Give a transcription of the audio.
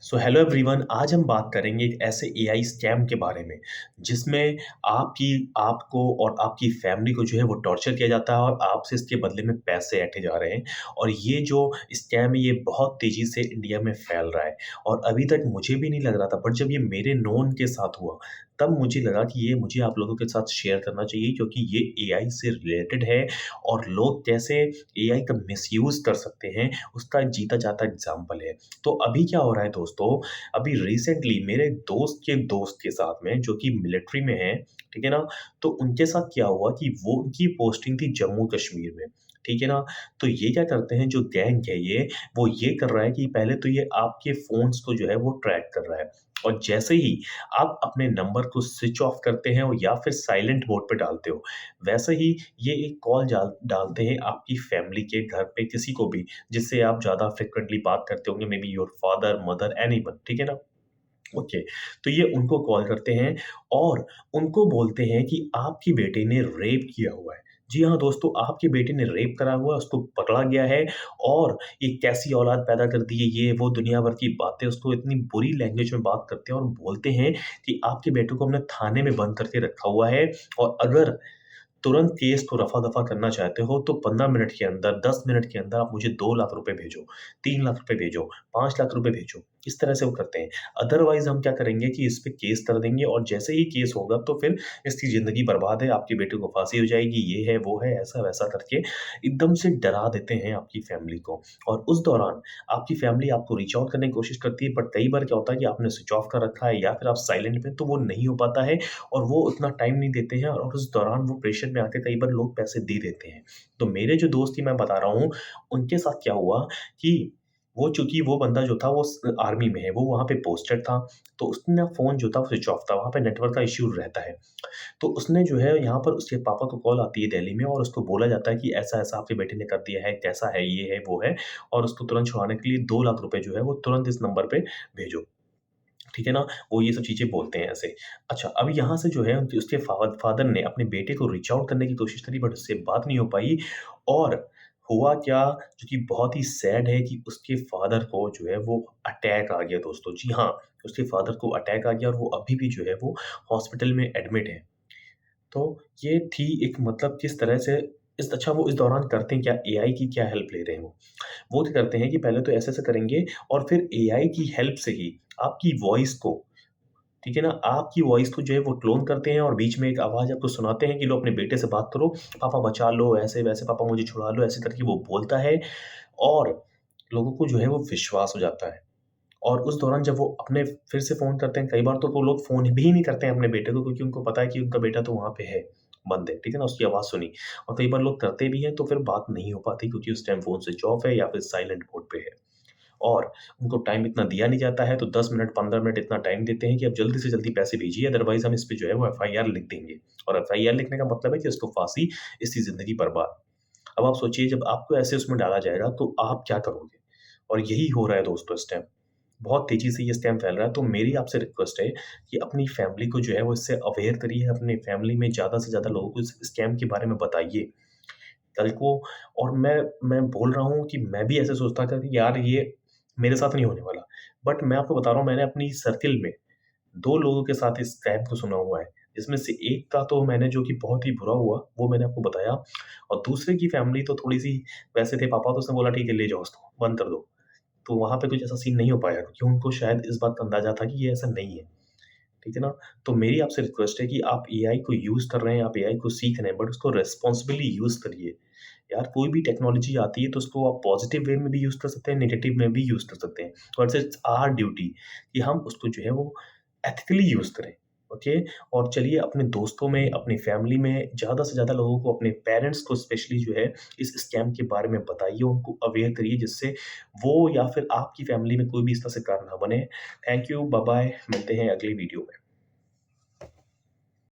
So hello everyone, आज हम बात करेंगे एक ऐसे एआई स्कैम के बारे में जिसमें आपकी आपको और आपकी फैमिली को जो है वो टॉर्चर किया जाता है और आपसे इसके बदले में पैसे ऐंठे जा रहे हैं। और ये जो स्कैम है ये बहुत तेज़ी से इंडिया में फैल रहा है और अभी तक मुझे भी नहीं लग रहा था, बट जब ये मेरे नोन के साथ हुआ तब मुझे लगा कि ये मुझे आप लोगों के साथ शेयर करना चाहिए, क्योंकि ये एआई से रिलेटेड है और लोग कैसे एआई का मिसयूज़ कर सकते हैं उसका एक जीता जाता एग्जाम्पल है। तो अभी क्या हो रहा है दोस्तों, अभी रिसेंटली मेरे दोस्त के साथ में जो कि मिलिट्री में हैं, ठीक है ना? तो उनके साथ क्या हुआ कि वो उनकी पोस्टिंग थी जम्मू कश्मीर में, ठीक है ना? तो ये क्या करते हैं, जो गैंग है ये, वो ये कर रहा है कि पहले तो ये आपके फ़ोन्स को जो है वो ट्रैक कर रहा है और जैसे ही आप अपने नंबर को स्विच ऑफ करते हैं और या फिर साइलेंट मोड पे डालते हो, वैसे ही ये एक कॉल डालते हैं आपकी फैमिली के घर पे किसी को भी, जिससे आप ज़्यादा फ्रीक्वेंटली बात करते होंगे, may be your father, mother, anyone, ठीक है ना? ओके, तो ये उनको कॉल करते हैं और उनको बोलते हैं कि आपकी बेटे ने रेप किया हुआ है। जी हाँ दोस्तों, आपके बेटे ने रेप करा हुआ है, उसको पकड़ा गया है और ये कैसी औलाद पैदा कर दी है, ये वो दुनिया भर की बातें उसको इतनी बुरी लैंग्वेज में बात करते हैं और बोलते हैं कि आपके बेटे को हमने थाने में बंद करके रखा हुआ है और अगर तुरंत केस को रफ़ा-दफ़ा करना चाहते हो तो 15 मिनट के अंदर, 10 मिनट के अंदर आप मुझे 2 लाख रुपए भेजो, 3 लाख रुपए भेजो, 5 लाख रुपए भेजो। इस तरह से वो करते हैं। अदरवाइज़ हम क्या करेंगे कि इस पे केस कर देंगे और जैसे ही केस होगा तो फिर इसकी ज़िंदगी बर्बाद है, आपके बेटे को फांसी हो जाएगी, ये है, वो है, ऐसा-वैसा करके एकदम से डरा देते हैं आपकी फैमिली को। और उस दौरान आपकी फैमिली आपको रीच आउट करने की कोशिश करती है, बट कई बार क्या होता है कि आपने स्विच ऑफ कर रखा है या फिर आप साइलेंट में, तो वो नहीं हो पाता है और वो उतना टाइम नहीं देते हैं और उस दौरान वो प्रेशर में आके कई बार लोग पैसे दे देते हैं। तो मेरे जो दोस्त ही मैं बता रहा हूँ, उनके साथ क्या हुआ कि वो चूँकि वो बंदा जो था वो आर्मी में है, वो वहाँ पे पोस्टेड था, तो उसने ना फ़ोन जो था वो स्विच ऑफ था, वहाँ पे नेटवर्क का इश्यू रहता है। तो उसने जो है यहाँ पर उसके पापा को कॉल आती है दिल्ली में और उसको बोला जाता है कि ऐसा-ऐसा आपके बेटे ने कर दिया है, कैसा है, ये है, वो है और उसको तुरंत छुड़ाने के लिए 2 लाख रुपए जो है वो तुरंत इस नंबर पे भेजो। ठीक है ना? वो ये सब चीज़ें बोलते हैं ऐसे। अच्छा, अब यहाँ से जो है उनके उसके फादर ने अपने बेटे को रीच आउट करने की कोशिश करी, बट उससे बात नहीं हो पाई और हुआ क्या, जो कि बहुत ही सैड है कि उसके फादर को जो है वो अटैक आ गया दोस्तों। जी हाँ, उसके फादर को अटैक आ गया और वो अभी भी जो है वो हॉस्पिटल में एडमिट है। तो ये थी एक, मतलब किस तरह से वो इस दौरान करते हैं क्या, एआई की क्या हेल्प ले रहे हैं वो। वो क्या करते हैं कि पहले तो ऐसे-ऐसे करेंगे और फिर एआई की हेल्प से ही आपकी वॉइस को, ठीक है ना? आपकी वॉइस को जो है वो क्लोन करते हैं और बीच में एक आवाज़ आपको सुनाते हैं कि लो अपने बेटे से बात करो, पापा बचा लो, ऐसे-वैसे, पापा मुझे छुड़ा लो, ऐसे करके वो बोलता है और लोगों को जो है वो विश्वास हो जाता है। और उस दौरान जब वो अपने फिर से फ़ोन करते हैं, कई बार तो वो लोग फ़ोन भी नहीं करते हैं अपने बेटे को, क्योंकि उनको पता है कि उनका बेटा तो वहाँ पे है, बंद है, ठीक है ना? उसकी आवाज़ सुनी और कई बार लोग करते भी हैं तो फिर बात नहीं हो पाती, क्योंकि उस टाइम फ़ोन स्विच ऑफ है या फिर साइलेंट मोड पे है। और उनको टाइम इतना दिया नहीं जाता है, तो 10 मिनट, 15 मिनट इतना टाइम देते हैं कि आप जल्दी से जल्दी पैसे भेजिए, अदरवाइज़ हम इस पे जो है वो एफआईआर लिख देंगे और एफआईआर लिखने का मतलब है कि उसको फांसी, इसकी ज़िंदगी बर्बाद। अब आप सोचिए, जब आपको ऐसे उसमें डाला जाएगा तो आप क्या करोगे? और यही हो रहा है दोस्तों इस टाइम। बहुत तेज़ी से ये स्कैम फैल रहा है, तो मेरी आपसे रिक्वेस्ट है कि अपनी फैमिली को जो है वो इससे अवेयर करिए, अपनी फैमिली में ज़्यादा से ज़्यादा लोगों को इस स्कैम के बारे में बताइए। कल को, और मैं बोल रहा हूँ कि मैं भी ऐसे सोचता था कि यार ये मेरे साथ नहीं होने वाला। बट मैं आपको बता रहा हूँ, मैंने अपनी सर्किल में 2 लोगों के साथ इस स्कैम को सुना हुआ है। जिसमें से एक का तो मैंने, जो कि बहुत ही बुरा हुआ, वो मैंने आपको बताया और दूसरे की फैमिली तो थोड़ी-सी वैसे थे, पापा तो उसने बोला ठीक है ले जाओ उसको, बंद कर दो। तो वहाँ पे कुछ ऐसा सीन नहीं हो पाया, क्योंकि उनको शायद इस बात का अंदाज़ा था कि ये ऐसा नहीं है। ठीक है ना? तो मेरी आपसे रिक्वेस्ट है कि आप एआई को यूज़ कर रहे हैं, आप एआई को सीख रहे हैं, बट उसको रिस्पॉन्सिबली यूज़ करिए। यार कोई भी टेक्नोलॉजी आती है तो उसको आप पॉज़िटिव वे में भी यूज़ कर सकते हैं, नेगेटिव में भी यूज़ कर सकते हैं। और इट्स आवर ड्यूटी कि हम उसको जो है वो एथिकली यूज़ करें, ओके? और चलिए अपने दोस्तों में, अपनी फैमिली में ज़्यादा से ज़्यादा लोगों को, अपने पेरेंट्स को स्पेशली जो है इस स्कैम के बारे में बताइए, उनको अवेयर करिए, जिससे वो या फिर आपकी फैमिली में कोई भी इसका शिकार ना बने। थैंक यू, बाय-बाय, मिलते हैं अगली वीडियो में।